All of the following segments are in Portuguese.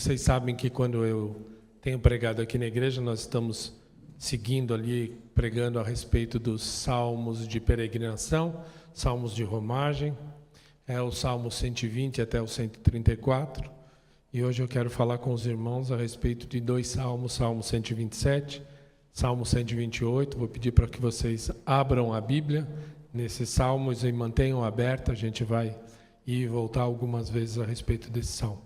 Vocês sabem que quando eu tenho pregado aqui na igreja, nós estamos seguindo ali, pregando a respeito dos salmos de peregrinação, salmos de romagem, é o Salmo 120 até o 134, e hoje eu quero falar com os irmãos a respeito de dois salmos, Salmo 127, Salmo 128, vou pedir para que vocês abram a Bíblia nesses salmos e mantenham aberta, a gente vai ir e voltar algumas vezes a respeito desse salmo.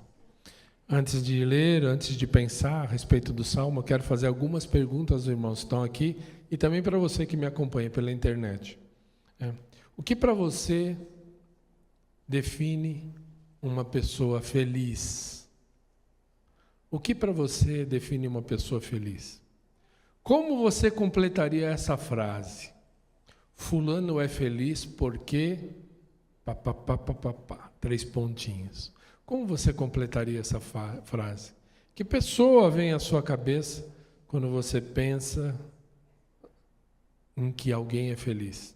Antes de ler, antes de pensar a respeito do salmo, eu quero fazer algumas perguntas aos irmãos que estão aqui e também para você que me acompanha pela internet. O que para você define uma pessoa feliz? O que para você define uma pessoa feliz? Como você completaria essa frase? Fulano é feliz porque... Três pontinhos. Como você completaria essa frase? Que pessoa vem à sua cabeça quando você pensa em que alguém é feliz?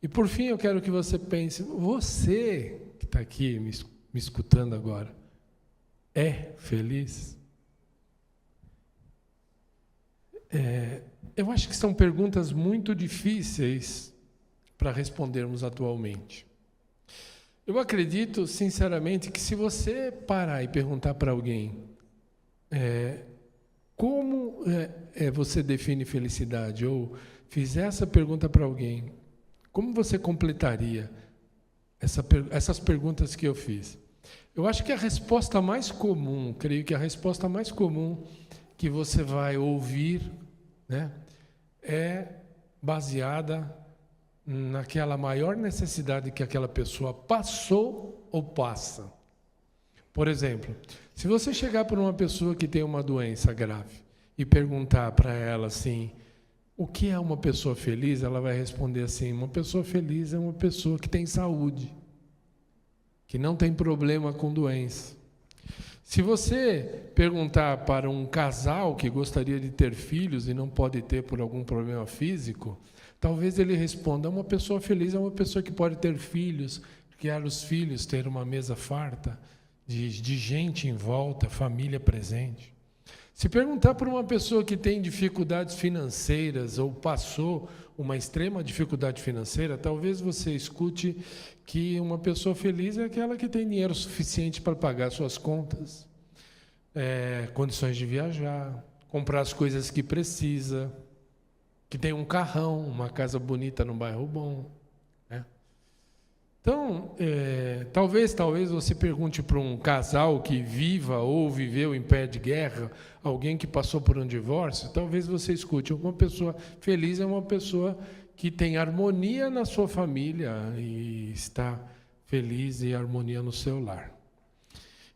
E por fim, eu quero que você pense, você que está aqui me escutando agora, é feliz? Eu acho que são perguntas muito difíceis para respondermos atualmente. Eu acredito, sinceramente, que se você parar e perguntar para alguém como você define felicidade, ou fizer essa pergunta para alguém, como você completaria essas perguntas que eu fiz? Eu acho que a resposta mais comum, creio que a resposta mais comum que você vai ouvir, né, é baseada naquela maior necessidade que aquela pessoa passou ou passa. Por exemplo, se você chegar para uma pessoa que tem uma doença grave e perguntar para ela assim, o que é uma pessoa feliz? Ela vai responder assim, uma pessoa feliz é uma pessoa que tem saúde, que não tem problema com doença. Se você perguntar para um casal que gostaria de ter filhos e não pode ter por algum problema físico, talvez ele responda, uma pessoa feliz é uma pessoa que pode ter filhos, criar os filhos, ter uma mesa farta, de gente em volta, família presente. Se perguntar para uma pessoa que tem dificuldades financeiras ou passou uma extrema dificuldade financeira, talvez você escute que uma pessoa feliz é aquela que tem dinheiro suficiente para pagar suas contas, condições de viajar, comprar as coisas que precisa, que tem um carrão, uma casa bonita num bairro bom. Né? Então, talvez você pergunte para um casal que viva ou viveu em pé de guerra, alguém que passou por um divórcio, talvez você escute, uma pessoa feliz é uma pessoa que tem harmonia na sua família e está feliz e harmonia no seu lar.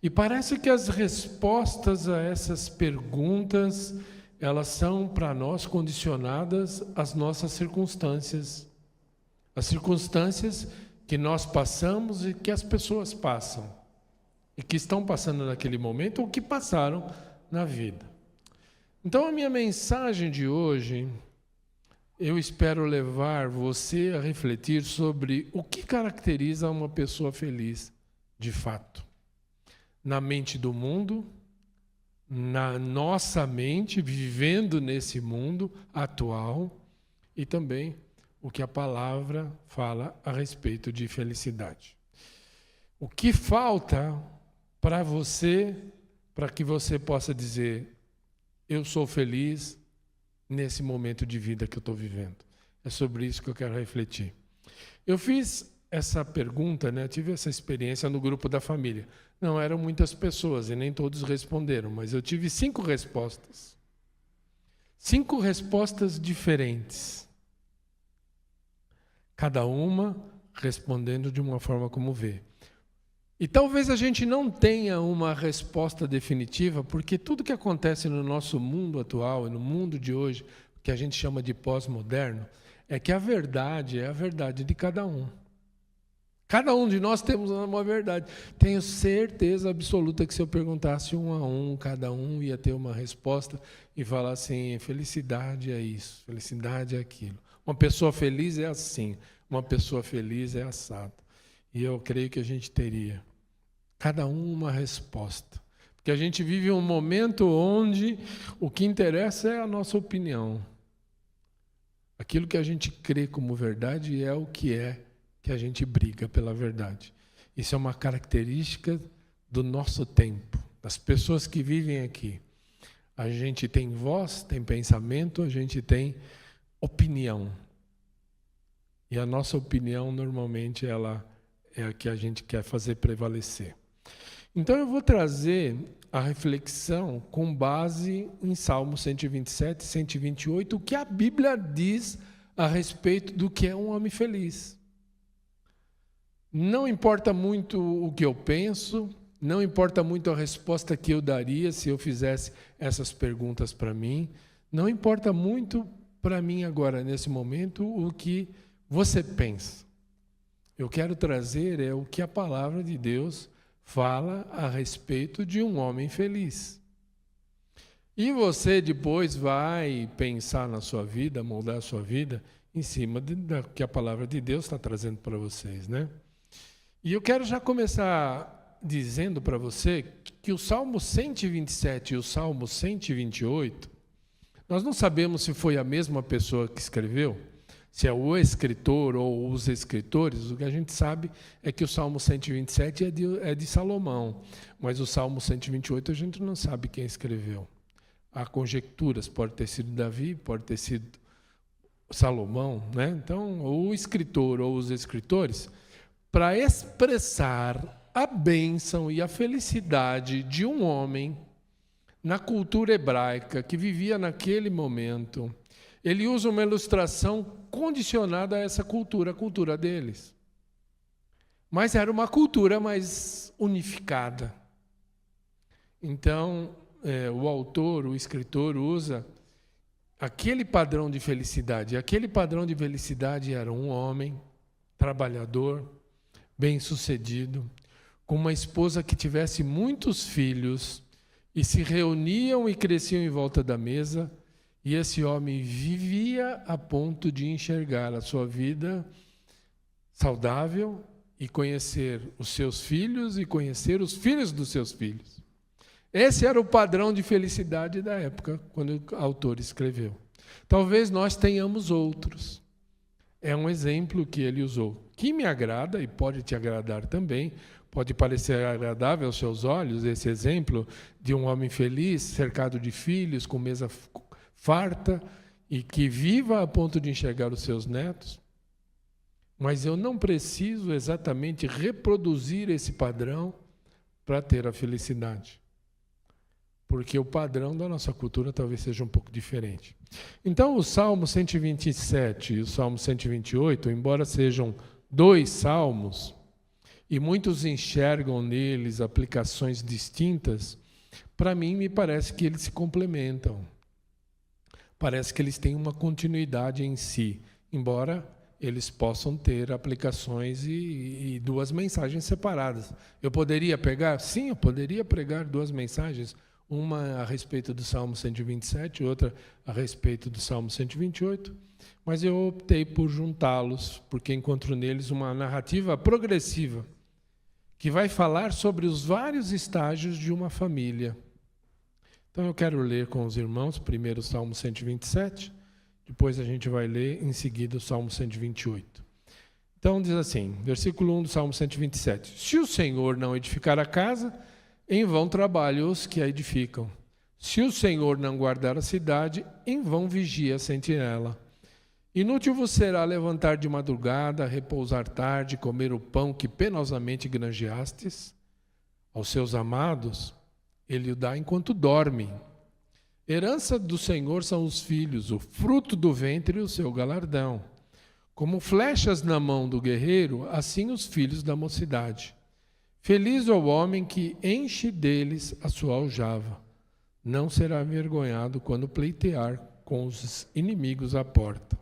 E parece que as respostas a essas perguntas, elas são para nós condicionadas às nossas circunstâncias. As circunstâncias que nós passamos e que as pessoas passam. E que estão passando naquele momento ou que passaram na vida. Então a minha mensagem de hoje, eu espero levar você a refletir sobre o que caracteriza uma pessoa feliz de fato. Na mente do mundo, na nossa mente, vivendo nesse mundo atual, e também o que a palavra fala a respeito de felicidade. O que falta para você, para que você possa dizer, eu sou feliz nesse momento de vida que eu estou vivendo? É sobre isso que eu quero refletir. Eu fiz essa pergunta, né? Tive essa experiência no grupo da família. Não eram muitas pessoas e nem todos responderam, mas eu tive 5 respostas. 5 respostas diferentes. Cada uma respondendo de uma forma como vê. E talvez a gente não tenha uma resposta definitiva, porque tudo que acontece no nosso mundo atual e no mundo de hoje, que a gente chama de pós-moderno, é que a verdade é a verdade de cada um. Cada um de nós temos uma verdade. Tenho certeza absoluta que se eu perguntasse um a um, cada um ia ter uma resposta e falar assim, felicidade é isso, felicidade é aquilo. Uma pessoa feliz é assim, uma pessoa feliz é assado. E eu creio que a gente teria, cada um uma resposta. Porque a gente vive um momento onde o que interessa é a nossa opinião. Aquilo que a gente crê como verdade é o que a gente briga pela verdade. Isso é uma característica do nosso tempo, das pessoas que vivem aqui. A gente tem voz, tem pensamento, a gente tem opinião. E a nossa opinião, normalmente, ela é a que a gente quer fazer prevalecer. Então, eu vou trazer a reflexão com base em Salmo 127, 128, o que a Bíblia diz a respeito do que é um homem feliz. Não importa muito o que eu penso, não importa muito a resposta que eu daria se eu fizesse essas perguntas para mim, não importa muito para mim agora, nesse momento, o que você pensa. Eu quero trazer o que a palavra de Deus fala a respeito de um homem feliz. E você depois vai pensar na sua vida, moldar a sua vida em cima do que a palavra de Deus está trazendo para vocês, né? E eu quero já começar dizendo para você que o Salmo 127 e o Salmo 128, nós não sabemos se foi a mesma pessoa que escreveu, se é o escritor ou os escritores. O que a gente sabe é que o Salmo 127 é de Salomão, mas o Salmo 128 a gente não sabe quem escreveu. Há conjecturas, pode ter sido Davi, pode ter sido Salomão, né? Então, o escritor ou os escritores, para expressar a bênção e a felicidade de um homem na cultura hebraica que vivia naquele momento, ele usa uma ilustração condicionada a essa cultura, a cultura deles. Mas era uma cultura mais unificada. Então, o autor, o escritor, usa aquele padrão de felicidade. Aquele padrão de felicidade era um homem trabalhador, bem-sucedido, com uma esposa que tivesse muitos filhos, e se reuniam e cresciam em volta da mesa, e esse homem vivia a ponto de enxergar a sua vida saudável e conhecer os seus filhos e conhecer os filhos dos seus filhos. Esse era o padrão de felicidade da época, quando o autor escreveu. Talvez nós tenhamos outros. É um exemplo que ele usou, que me agrada e pode te agradar também. Pode parecer agradável aos seus olhos esse exemplo de um homem feliz, cercado de filhos, com mesa farta e que viva a ponto de enxergar os seus netos. Mas eu não preciso exatamente reproduzir esse padrão para ter a felicidade. Porque o padrão da nossa cultura talvez seja um pouco diferente. Então, o Salmo 127 e o Salmo 128, embora sejam dois salmos, e muitos enxergam neles aplicações distintas, para mim me parece que eles se complementam. Parece que eles têm uma continuidade em si, embora eles possam ter aplicações e duas mensagens separadas. Eu poderia pegar? Sim, eu poderia pregar duas mensagens, uma a respeito do Salmo 127, outra a respeito do Salmo 128, mas eu optei por juntá-los, porque encontro neles uma narrativa progressiva, que vai falar sobre os vários estágios de uma família. Então eu quero ler com os irmãos, primeiro o Salmo 127, depois a gente vai ler em seguida o Salmo 128. Então diz assim, versículo 1 do Salmo 127. Se o Senhor não edificar a casa, em vão trabalham os que a edificam. Se o Senhor não guardar a cidade, em vão vigia a sentinela. Inútil vos será levantar de madrugada, repousar tarde, comer o pão que penosamente granjeastes. Aos seus amados, ele o dá enquanto dormem. Herança do Senhor são os filhos, o fruto do ventre e o seu galardão. Como flechas na mão do guerreiro, assim os filhos da mocidade. Feliz é o homem que enche deles a sua aljava. Não será envergonhado quando pleitear com os inimigos à porta.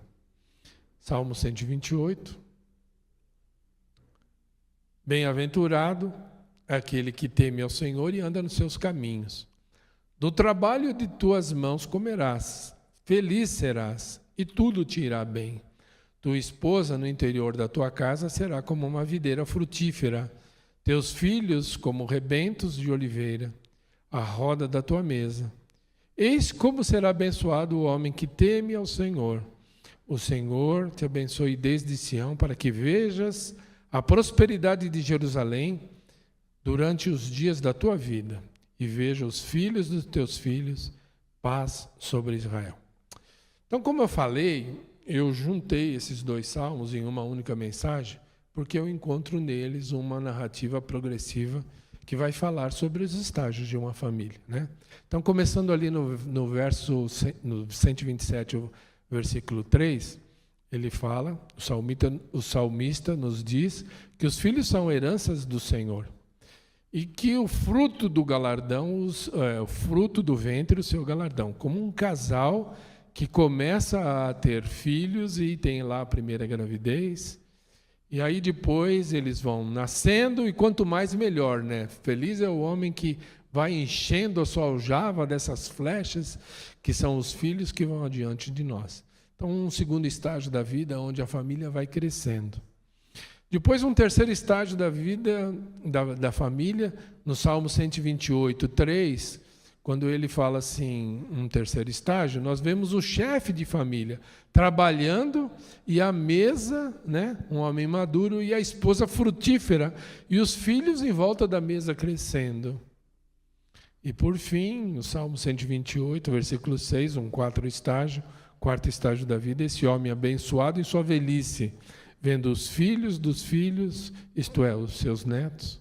Salmo 128. Bem-aventurado aquele que teme ao Senhor e anda nos seus caminhos. Do trabalho de tuas mãos comerás, feliz serás, e tudo te irá bem. Tua esposa no interior da tua casa será como uma videira frutífera, teus filhos como rebentos de oliveira. à roda da tua mesa. Eis como será abençoado o homem que teme ao Senhor. O Senhor te abençoe desde Sião, para que vejas a prosperidade de Jerusalém durante os dias da tua vida, e veja os filhos dos teus filhos, paz sobre Israel. Então, como eu falei, eu juntei esses 2 salmos em uma única mensagem, porque eu encontro neles uma narrativa progressiva que vai falar sobre os estágios de uma família, né? Então, começando ali no 127, o versículo 3, ele fala, o salmista nos diz que os filhos são heranças do Senhor e que o fruto do galardão, o fruto do ventre, o seu galardão, como um casal que começa a ter filhos e tem lá a primeira gravidez, e aí depois eles vão nascendo, e quanto mais melhor, né? Feliz é o homem que vai enchendo a sua aljava dessas flechas, que são os filhos que vão adiante de nós. Então, um segundo estágio da vida, onde a família vai crescendo. Depois, um terceiro estágio da vida, da família, no Salmo 128, 3, quando ele fala assim, um terceiro estágio, nós vemos o chefe de família trabalhando e a mesa, né, um homem maduro, e a esposa frutífera, e os filhos em volta da mesa crescendo. E por fim, no Salmo 128, versículo 6, quarto estágio da vida, esse homem abençoado em sua velhice, vendo os filhos dos filhos, isto é, os seus netos,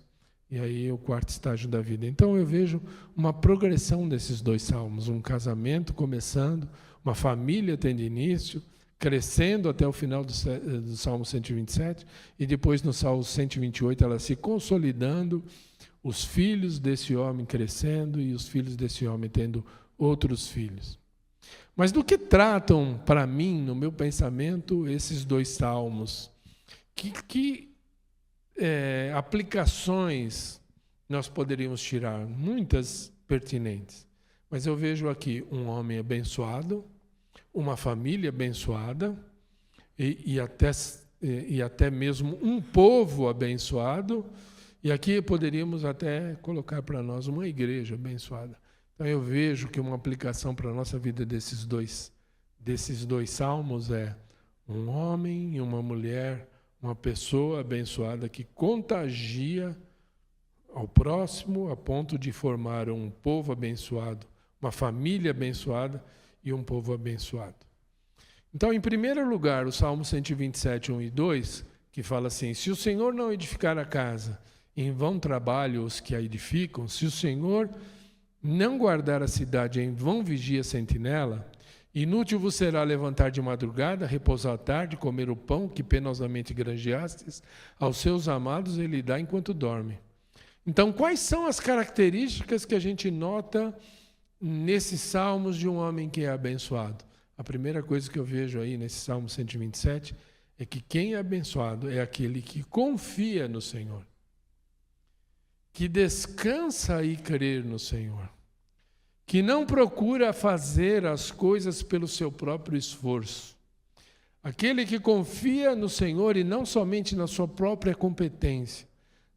e aí o quarto estágio da vida. Então eu vejo uma progressão desses 2 salmos, um casamento começando, uma família tendo início, crescendo até o final do Salmo 127, e depois no Salmo 128 ela se consolidando, os filhos desse homem crescendo e os filhos desse homem tendo outros filhos. Mas do que tratam, para mim, no meu pensamento, esses 2 salmos? Que aplicações nós poderíamos tirar? Muitas pertinentes. Mas eu vejo aqui um homem abençoado, uma família abençoada e até mesmo um povo abençoado. E aqui poderíamos até colocar para nós uma igreja abençoada. Então eu vejo que uma aplicação para a nossa vida desses dois salmos é um homem e uma mulher, uma pessoa abençoada que contagia ao próximo a ponto de formar um povo abençoado, uma família abençoada e um povo abençoado. Então, em primeiro lugar, o Salmo 127, 1 e 2, que fala assim: se o Senhor não edificar a casa, em vão trabalham os que a edificam. Se o Senhor não guardar a cidade, em vão vigia a sentinela. Inútil vos será levantar de madrugada, repousar à tarde, comer o pão que penosamente granjeastes. Aos seus amados ele dá enquanto dorme. Então, quais são as características que a gente nota nesses salmos de um homem que é abençoado? A primeira coisa que eu vejo aí nesse Salmo 127 é que quem é abençoado é aquele que confia no Senhor, que descansa e crer no Senhor, que não procura fazer as coisas pelo seu próprio esforço. Aquele que confia no Senhor e não somente na sua própria competência,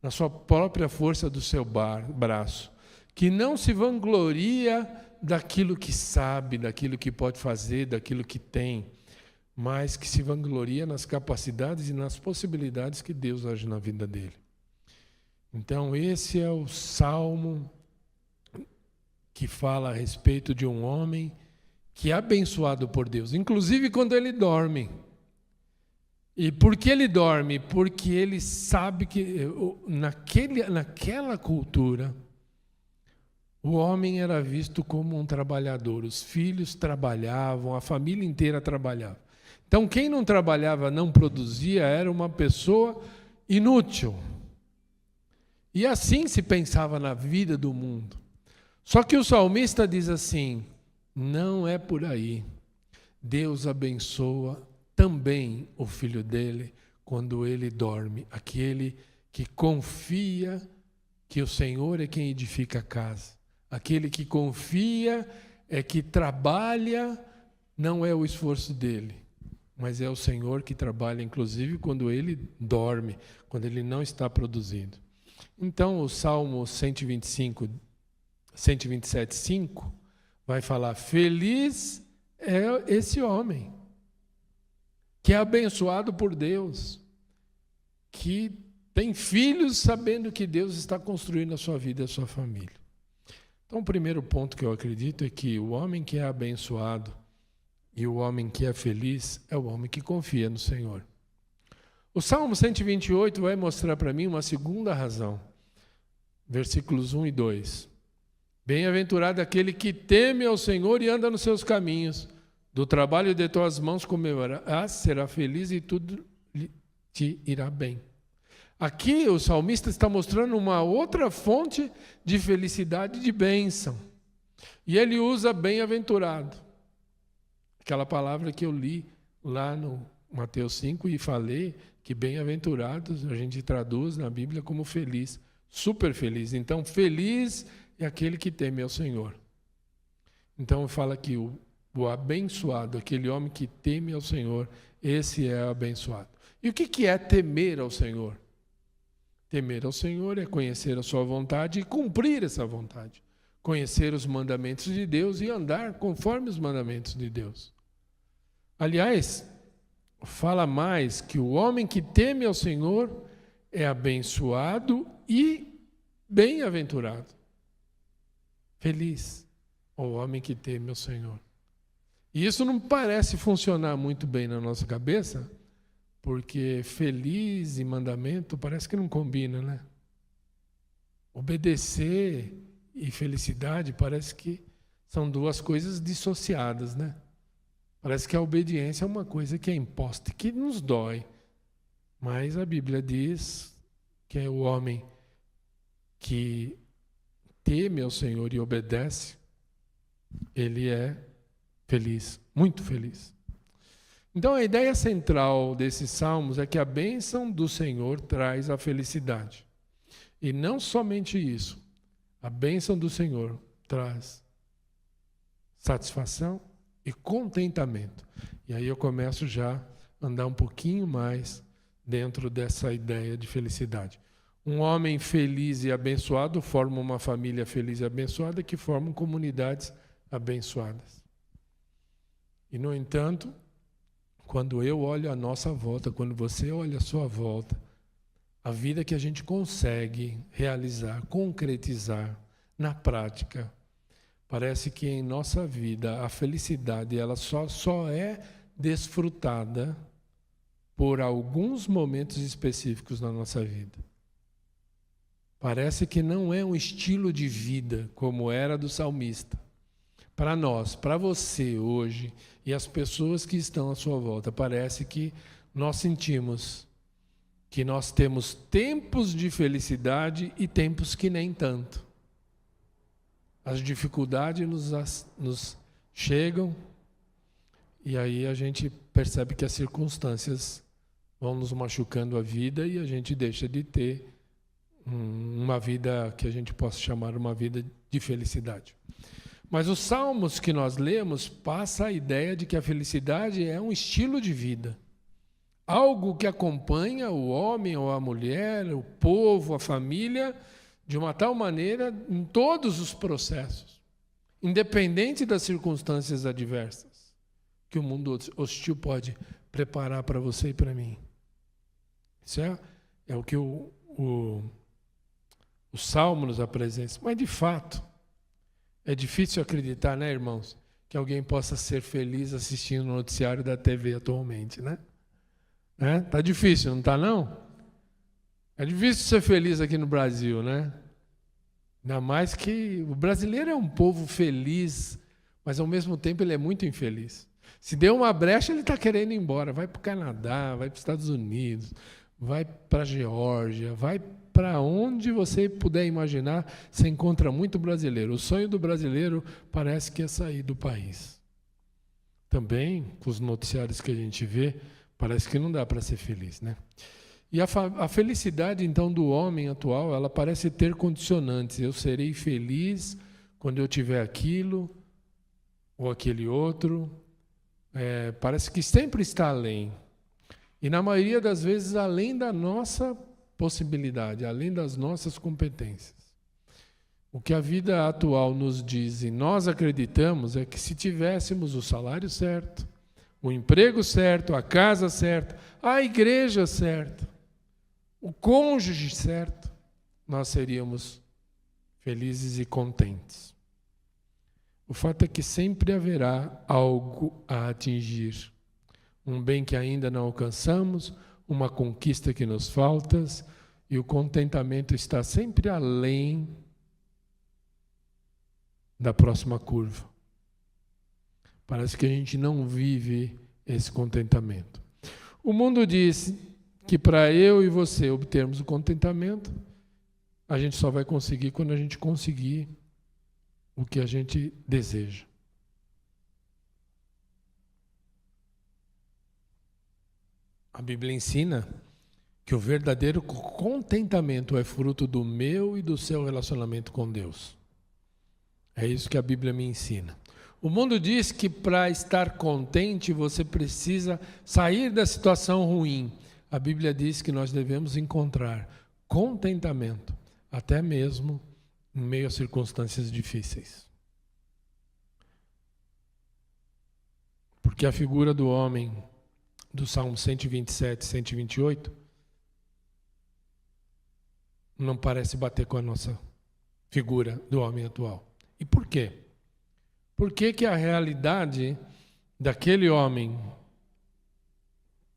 na sua própria força do seu braço, que não se vangloria daquilo que sabe, daquilo que pode fazer, daquilo que tem, mas que se vangloria nas capacidades e nas possibilidades que Deus age na vida dele. Então, esse é o salmo que fala a respeito de um homem que é abençoado por Deus, inclusive quando ele dorme. E por que ele dorme? Porque ele sabe que naquela cultura, o homem era visto como um trabalhador. Os filhos trabalhavam, a família inteira trabalhava. Então, quem não trabalhava, não produzia, era uma pessoa inútil. E assim se pensava na vida do mundo. Só que o salmista diz assim: não é por aí. Deus abençoa também o filho dele quando ele dorme. Aquele que confia que o Senhor é quem edifica a casa. Aquele que confia é que trabalha, não é o esforço dele, mas é o Senhor que trabalha, inclusive quando ele dorme, quando ele não está produzindo. Então, o Salmo 125, 127:5, vai falar: feliz é esse homem que é abençoado por Deus, que tem filhos sabendo que Deus está construindo a sua vida e a sua família. Então, o primeiro ponto que eu acredito é que o homem que é abençoado e o homem que é feliz é o homem que confia no Senhor. O Salmo 128 vai mostrar para mim uma segunda razão. Versículos 1 e 2. Bem-aventurado aquele que teme ao Senhor e anda nos seus caminhos. Do trabalho de tuas mãos comerás, será feliz e tudo te irá bem. Aqui o salmista está mostrando uma outra fonte de felicidade e de bênção. E ele usa bem-aventurado. Aquela palavra que eu li lá no Mateus 5 e falei que bem-aventurados a gente traduz na Bíblia como feliz, super feliz. Então, feliz é aquele que teme ao Senhor. Então, fala que o abençoado, aquele homem que teme ao Senhor, esse é abençoado. E o que é temer ao Senhor? Temer ao Senhor é conhecer a sua vontade e cumprir essa vontade. Conhecer os mandamentos de Deus e andar conforme os mandamentos de Deus. Aliás, fala mais que o homem que teme ao Senhor é abençoado e bem-aventurado. Feliz o homem que teme ao Senhor. E isso não parece funcionar muito bem na nossa cabeça, porque feliz e mandamento parece que não combina, né? Obedecer e felicidade parece que são duas coisas dissociadas, né? Parece que a obediência é uma coisa que é imposta, que nos dói. Mas a Bíblia diz que é o homem que teme ao Senhor e obedece, ele é feliz, muito feliz. Então a ideia central desses salmos é que a bênção do Senhor traz a felicidade. E não somente isso, a bênção do Senhor traz satisfação e contentamento. E aí eu começo já a andar um pouquinho mais dentro dessa ideia de felicidade. Um homem feliz e abençoado forma uma família feliz e abençoada que formam comunidades abençoadas. E, no entanto, quando eu olho a nossa volta, quando você olha a sua volta, a vida que a gente consegue realizar, concretizar na prática, parece que em nossa vida a felicidade ela só é desfrutada por alguns momentos específicos na nossa vida. Parece que não é um estilo de vida como era do salmista. Para nós, para você hoje e as pessoas que estão à sua volta, parece que nós sentimos que nós temos tempos de felicidade e tempos que nem tanto. As dificuldades nos chegam e aí a gente percebe que as circunstâncias vão nos machucando a vida e a gente deixa de ter uma vida que a gente possa chamar uma vida de felicidade. Mas os salmos que nós lemos passa a ideia de que a felicidade é um estilo de vida. Algo que acompanha o homem ou a mulher, o povo, a família, de uma tal maneira em todos os processos, independente das circunstâncias adversas que o mundo hostil pode preparar para você e para mim. Isso é o que o Salmo nos apresenta. Mas, de fato, é difícil acreditar, né, irmãos, que alguém possa ser feliz assistindo o noticiário da TV atualmente, né? Tá difícil, não está não? É difícil ser feliz aqui no Brasil, né? Ainda mais que o brasileiro é um povo feliz, mas ao mesmo tempo ele é muito infeliz. Se deu uma brecha, ele está querendo ir embora. Vai para o Canadá, vai para os Estados Unidos, vai para a Geórgia, vai para onde você puder imaginar, você encontra muito brasileiro. O sonho do brasileiro parece que é sair do país. Também, com os noticiários que a gente vê, parece que não dá para ser feliz, né? E a felicidade, então, do homem atual, ela parece ter condicionantes. Eu serei feliz quando eu tiver aquilo ou aquele outro. Parece que sempre está além. E, na maioria das vezes, além da nossa possibilidade, além das nossas competências. O que a vida atual nos diz e nós acreditamos é que se tivéssemos o salário certo, o emprego certo, a casa certa, a igreja certa, o cônjuge certo, nós seríamos felizes e contentes. O fato é que sempre haverá algo a atingir. Um bem que ainda não alcançamos, uma conquista que nos falta, e o contentamento está sempre além da próxima curva. Parece que a gente não vive esse contentamento. O mundo diz que para eu e você obtermos o contentamento, a gente só vai conseguir quando a gente conseguir o que a gente deseja. A Bíblia ensina que o verdadeiro contentamento é fruto do meu e do seu relacionamento com Deus. É isso que a Bíblia me ensina. O mundo diz que para estar contente você precisa sair da situação ruim. A Bíblia diz que nós devemos encontrar contentamento, até mesmo em meio a circunstâncias difíceis. Porque a figura do homem do Salmo 127, 128 não parece bater com a nossa figura do homem atual. E por quê? Por que a realidade daquele homem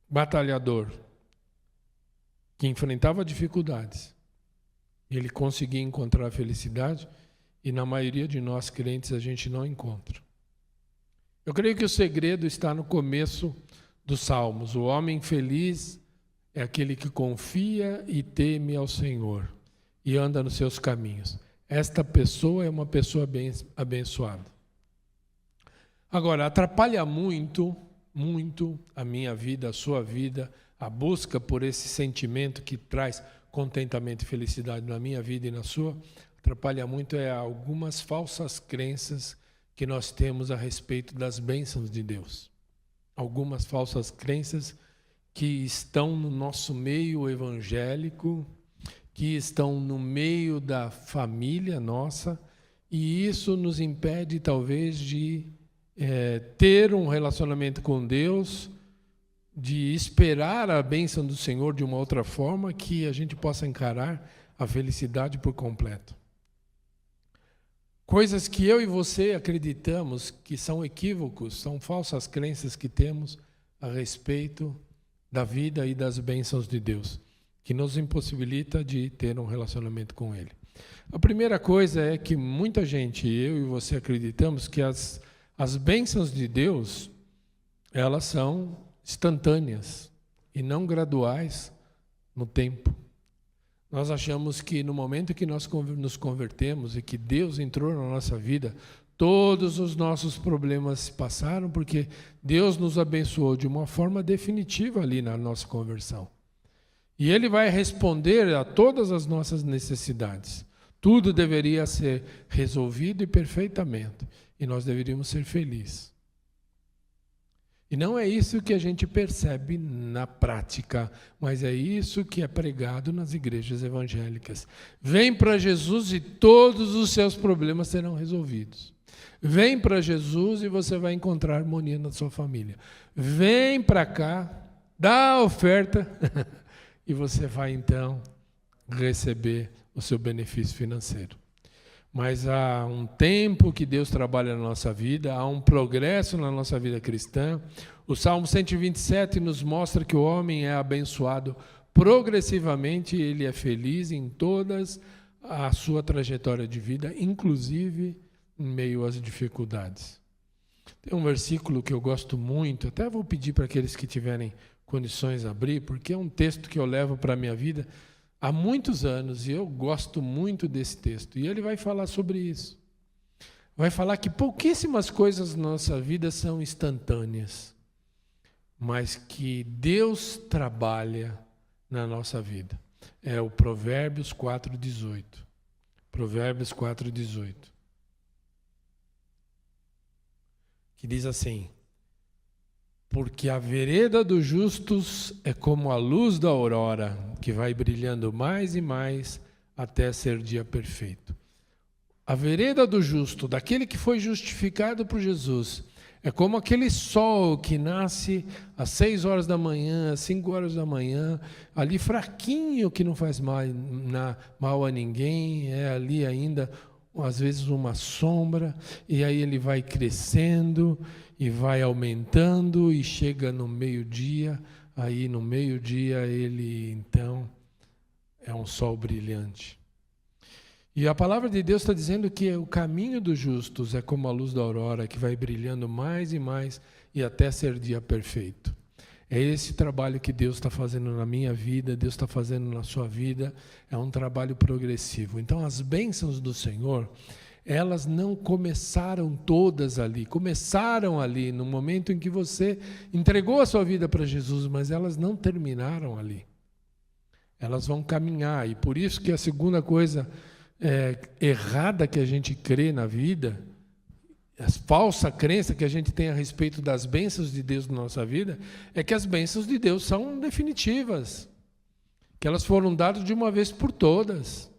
batalhador que enfrentava dificuldades, ele conseguia encontrar a felicidade e na maioria de nós crentes a gente não encontra? Eu creio que o segredo está no começo dos Salmos. O homem feliz é aquele que confia e teme ao Senhor e anda nos seus caminhos. Esta pessoa é uma pessoa bem abençoada. Agora, atrapalha muito a minha vida, a sua vida, a busca por esse sentimento que traz contentamento e felicidade na minha vida e na sua. Atrapalha muito algumas falsas crenças que nós temos a respeito das bênçãos de Deus. Algumas falsas crenças que estão no nosso meio evangélico, que estão no meio da família nossa, e isso nos impede, talvez, de ter um relacionamento com Deus, de esperar a bênção do Senhor de uma outra forma, que a gente possa encarar a felicidade por completo. Coisas que eu e você acreditamos que são equívocos, são falsas crenças que temos a respeito da vida e das bênçãos de Deus, que nos impossibilita de ter um relacionamento com Ele. A primeira coisa é que muita gente, eu e você, acreditamos que as bênçãos de Deus, elas são instantâneas e não graduais no tempo. Nós achamos que no momento que nós nos convertemos e que Deus entrou na nossa vida, todos os nossos problemas se passaram, porque Deus nos abençoou de uma forma definitiva ali na nossa conversão. E Ele vai responder a todas as nossas necessidades. Tudo deveria ser resolvido e perfeitamente. E nós deveríamos ser felizes. E não é isso que a gente percebe na prática, mas é isso que é pregado nas igrejas evangélicas. Vem para Jesus e todos os seus problemas serão resolvidos. Vem para Jesus e você vai encontrar harmonia na sua família. Vem para cá, dá a oferta e você vai então receber o seu benefício financeiro. Mas há um tempo que Deus trabalha na nossa vida, há um progresso na nossa vida cristã. O Salmo 127 nos mostra que o homem é abençoado progressivamente, ele é feliz em todas a sua trajetória de vida, inclusive em meio às dificuldades. Tem um versículo que eu gosto muito, até vou pedir para aqueles que tiverem condições de abrir, porque é um texto que eu levo para a minha vida há muitos anos, e eu gosto muito desse texto. E ele vai falar sobre isso. Vai falar que pouquíssimas coisas na nossa vida são instantâneas, mas que Deus trabalha na nossa vida. É o Provérbios 4,18. Provérbios 4,18. Que diz assim: porque a vereda dos justos é como a luz da aurora, que vai brilhando mais e mais até ser dia perfeito. A vereda do justo, daquele que foi justificado por Jesus, é como aquele sol que nasce às 6 horas da manhã, às 5 horas da manhã, ali fraquinho, que não faz mal a ninguém, é ali ainda, às vezes, uma sombra, e aí ele vai crescendo e vai aumentando e chega no meio-dia, aí no meio-dia ele, então, é um sol brilhante. E a palavra de Deus está dizendo que o caminho dos justos é como a luz da aurora, que vai brilhando mais e mais e até ser dia perfeito. É esse trabalho que Deus está fazendo na minha vida, Deus está fazendo na sua vida, é um trabalho progressivo. Então, as bênçãos do Senhor, elas não começaram todas ali, começaram ali no momento em que você entregou a sua vida para Jesus, mas elas não terminaram ali. Elas vão caminhar, e por isso que a segunda coisa errada que a gente crê na vida, a falsa crença que a gente tem a respeito das bênçãos de Deus na nossa vida, é que as bênçãos de Deus são definitivas, que elas foram dadas de uma vez por todas.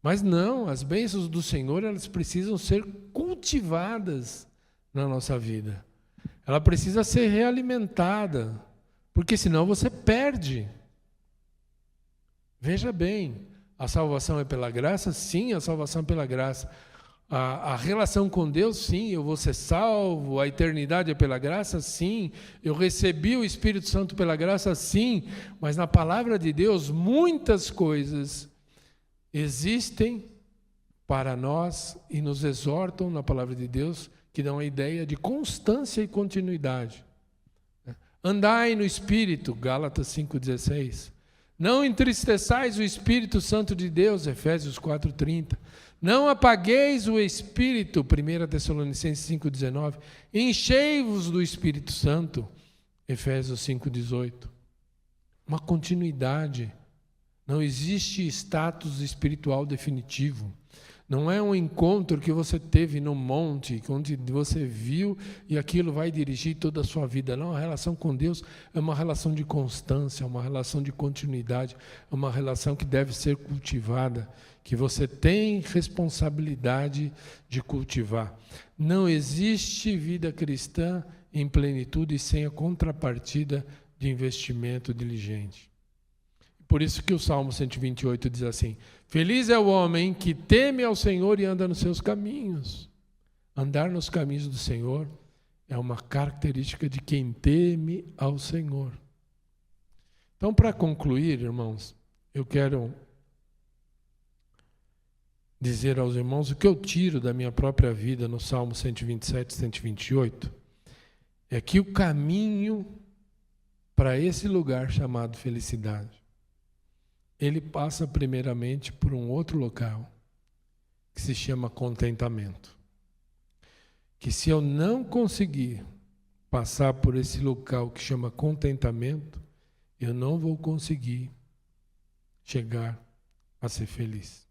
Mas não, as bênçãos do Senhor, elas precisam ser cultivadas na nossa vida. Ela precisa ser realimentada, porque senão você perde. Veja bem, a salvação é pela graça? Sim, a salvação é pela graça. A relação com Deus? Sim, eu vou ser salvo. A eternidade é pela graça? Sim. Eu recebi o Espírito Santo pela graça? Sim. Mas na palavra de Deus, muitas coisas existem para nós e nos exortam na palavra de Deus, que dão a ideia de constância e continuidade. Andai no Espírito, Gálatas 5,16. Não entristeçais o Espírito Santo de Deus, Efésios 4,30. Não apagueis o Espírito, 1 Tessalonicenses 5,19. Enchei-vos do Espírito Santo, Efésios 5,18. Uma continuidade. Não existe status espiritual definitivo. Não é um encontro que você teve no monte, onde você viu e aquilo vai dirigir toda a sua vida. Não, a relação com Deus é uma relação de constância, uma relação de continuidade, é uma relação que deve ser cultivada, que você tem responsabilidade de cultivar. Não existe vida cristã em plenitude sem a contrapartida de investimento diligente. Por isso que o Salmo 128 diz assim: feliz é o homem que teme ao Senhor e anda nos seus caminhos. Andar nos caminhos do Senhor é uma característica de quem teme ao Senhor. Então, para concluir, irmãos, eu quero dizer aos irmãos o que eu tiro da minha própria vida no Salmo 127 e 128, é que o caminho para esse lugar chamado felicidade, ele passa primeiramente por um outro local, que se chama contentamento. Que se eu não conseguir passar por esse local que chama contentamento, eu não vou conseguir chegar a ser feliz.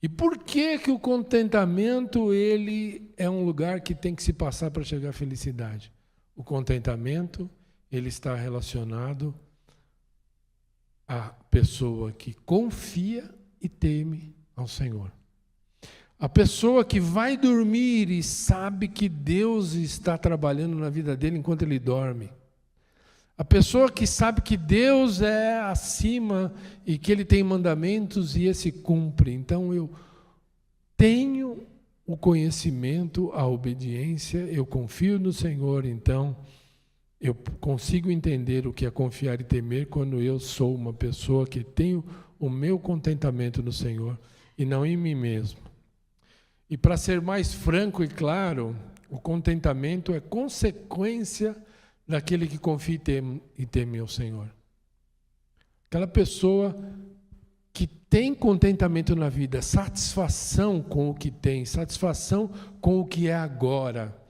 E por que que o contentamento ele é um lugar que tem que se passar para chegar à felicidade? O contentamento ele está relacionado a pessoa que confia e teme ao Senhor. A pessoa que vai dormir e sabe que Deus está trabalhando na vida dele enquanto ele dorme. A pessoa que sabe que Deus é acima e que Ele tem mandamentos e esse cumpre. Então eu tenho o conhecimento, a obediência, eu confio no Senhor, então eu consigo entender o que é confiar e temer quando eu sou uma pessoa que tenho o meu contentamento no Senhor e não em mim mesmo. E para ser mais franco e claro, o contentamento é consequência daquele que confia e teme ao Senhor. Aquela pessoa que tem contentamento na vida, satisfação com o que tem, satisfação com o que é agora.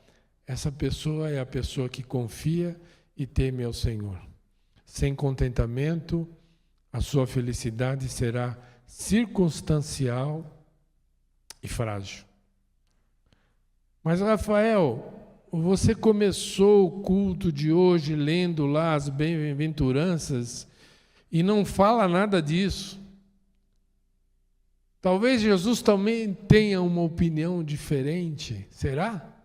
Essa pessoa é a pessoa que confia e teme ao Senhor. Sem contentamento, a sua felicidade será circunstancial e frágil. Mas, Rafael, você começou o culto de hoje lendo lá as bem-aventuranças e não fala nada disso. Talvez Jesus também tenha uma opinião diferente. Será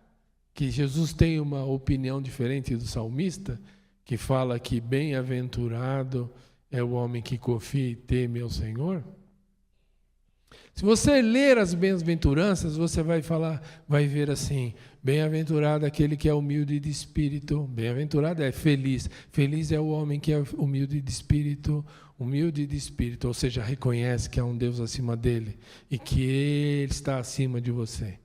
que Jesus tem uma opinião diferente do salmista, que fala que bem-aventurado é o homem que confia e teme ao Senhor? Se você ler as bem-aventuranças, você vai ver assim: bem-aventurado aquele que é humilde de espírito. Bem-aventurado é feliz. Feliz é o homem que é humilde de espírito. Humilde de espírito, ou seja, reconhece que há um Deus acima dele e que ele está acima de você.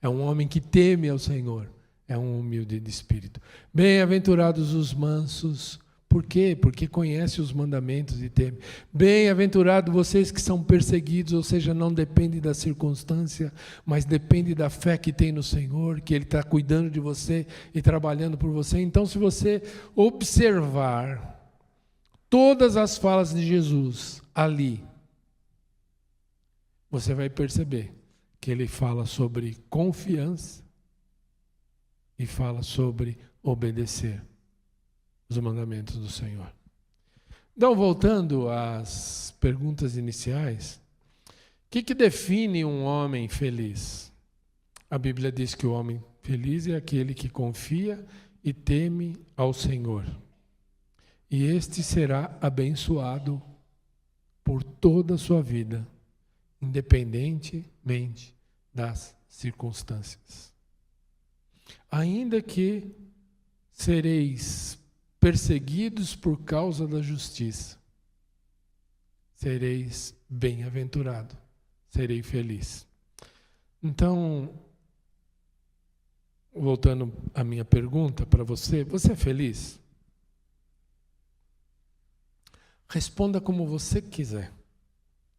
É um homem que teme ao Senhor. É um humilde de espírito. Bem-aventurados os mansos. Por quê? Porque conhece os mandamentos e teme. Bem-aventurados vocês que são perseguidos, ou seja, não depende da circunstância, mas depende da fé que tem no Senhor, que Ele está cuidando de você e trabalhando por você. Então, se você observar todas as falas de Jesus ali, você vai perceber que Ele fala sobre confiança e fala sobre obedecer os mandamentos do Senhor. Então, voltando às perguntas iniciais, o que define um homem feliz? A Bíblia diz que o homem feliz é aquele que confia e teme ao Senhor. E este será abençoado por toda a sua vida, independentemente das circunstâncias. Ainda que sereis perseguidos por causa da justiça, sereis bem-aventurado, serei feliz. Então, voltando à minha pergunta para você, você é feliz? Responda como você quiser.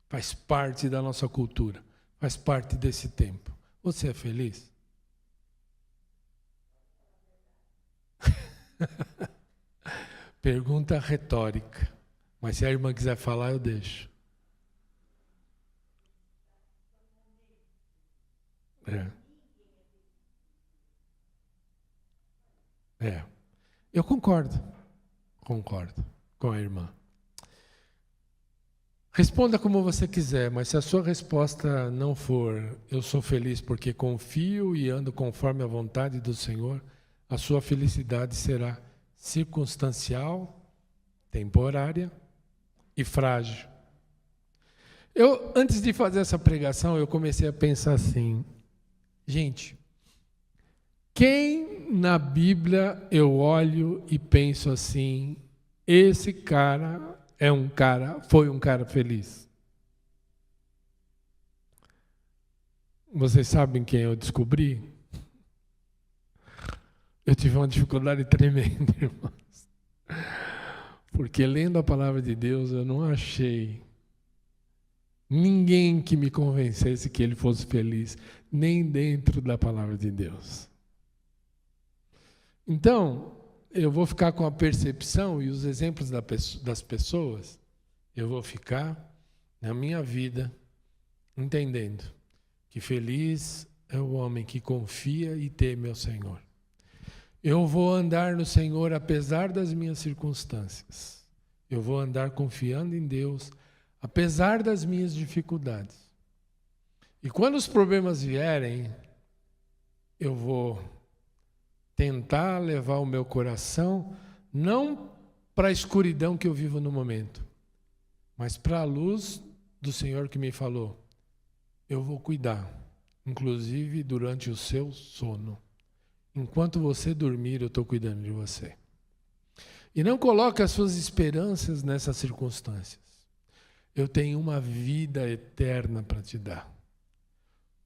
Faz parte da nossa cultura, faz parte desse tempo. Você é feliz? Pergunta retórica. Mas se a irmã quiser falar, eu deixo. Eu concordo com a irmã. Responda como você quiser, mas se a sua resposta não for eu sou feliz porque confio e ando conforme a vontade do Senhor, a sua felicidade será circunstancial, temporária e frágil. Antes de fazer essa pregação, eu comecei a pensar assim, gente, quem na Bíblia eu olho e penso assim, esse cara foi um cara feliz? Vocês sabem quem eu descobri? Eu tive uma dificuldade tremenda, irmãos. Porque lendo a palavra de Deus, eu não achei ninguém que me convencesse que ele fosse feliz, nem dentro da palavra de Deus. Então, eu vou ficar com a percepção e os exemplos das pessoas, eu vou ficar na minha vida entendendo que feliz é o homem que confia e teme ao Senhor. Eu vou andar no Senhor apesar das minhas circunstâncias. Eu vou andar confiando em Deus apesar das minhas dificuldades. E quando os problemas vierem, eu vou tentar levar o meu coração não para a escuridão que eu vivo no momento, mas para a luz do Senhor que me falou. Eu vou cuidar, inclusive durante o seu sono. Enquanto você dormir, eu estou cuidando de você. E não coloque as suas esperanças nessas circunstâncias. Eu tenho uma vida eterna para te dar.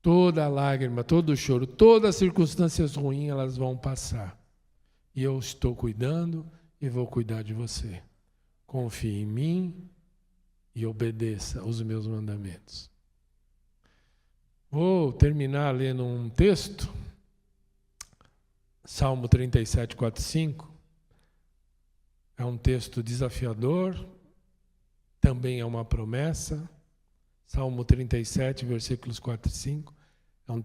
Toda lágrima, todo choro, todas as circunstâncias ruins, elas vão passar. E eu estou cuidando e vou cuidar de você. Confie em mim e obedeça os meus mandamentos. Vou terminar lendo um texto. Salmo 37, 4, 5. É um texto desafiador, também é uma promessa. Salmo 37, versículos 4 e 5. É um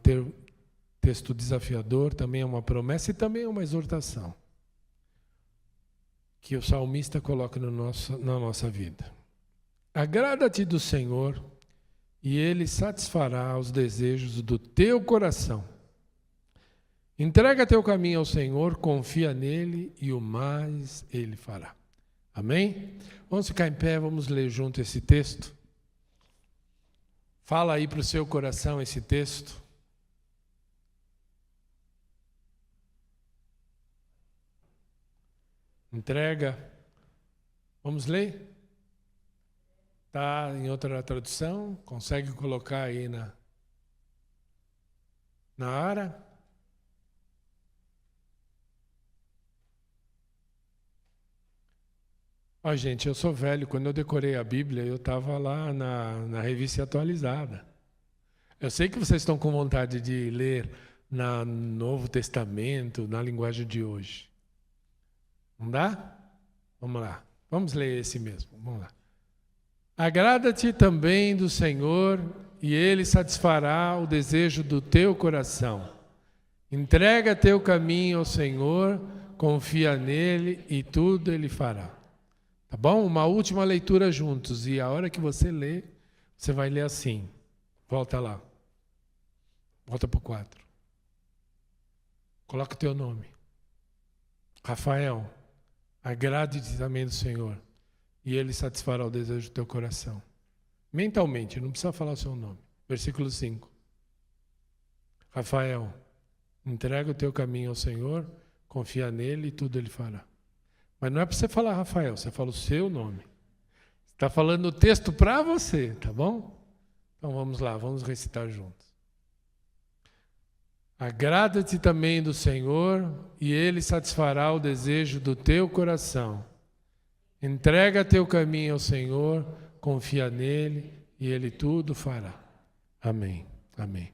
texto desafiador, também é uma promessa e também é uma exortação que o salmista coloca na nossa vida. Agrada-te do Senhor e Ele satisfará os desejos do teu coração. Entrega teu caminho ao Senhor, confia nele e o mais Ele fará. Amém? Vamos ficar em pé, vamos ler junto esse texto. Fala aí para o seu coração esse texto. Entrega. Vamos ler? Está em outra tradução? Consegue colocar aí na área? Ó, gente, eu sou velho. Quando eu decorei a Bíblia, eu estava lá na revista atualizada. Eu sei que vocês estão com vontade de ler no Novo Testamento, na linguagem de hoje. Não dá? Vamos lá. Vamos ler esse mesmo. Vamos lá. Agrada-te também do Senhor, e Ele satisfará o desejo do teu coração. Entrega teu caminho ao Senhor, confia nele e tudo Ele fará. Tá bom? Uma última leitura juntos. E a hora que você lê, você vai ler assim. Volta lá. Volta para o 4. Coloca o teu nome. Rafael, agrade-te também do Senhor, e Ele satisfará o desejo do teu coração. Mentalmente, não precisa falar o seu nome. Versículo 5. Rafael, entrega o teu caminho ao Senhor, confia nele e tudo Ele fará. Mas não é para você falar Rafael, você fala o seu nome. Está falando o texto para você, tá bom? Então vamos lá, vamos recitar juntos. Agrada-te também do Senhor, e Ele satisfará o desejo do teu coração. Entrega teu caminho ao Senhor, confia nele, e Ele tudo fará. Amém. Amém.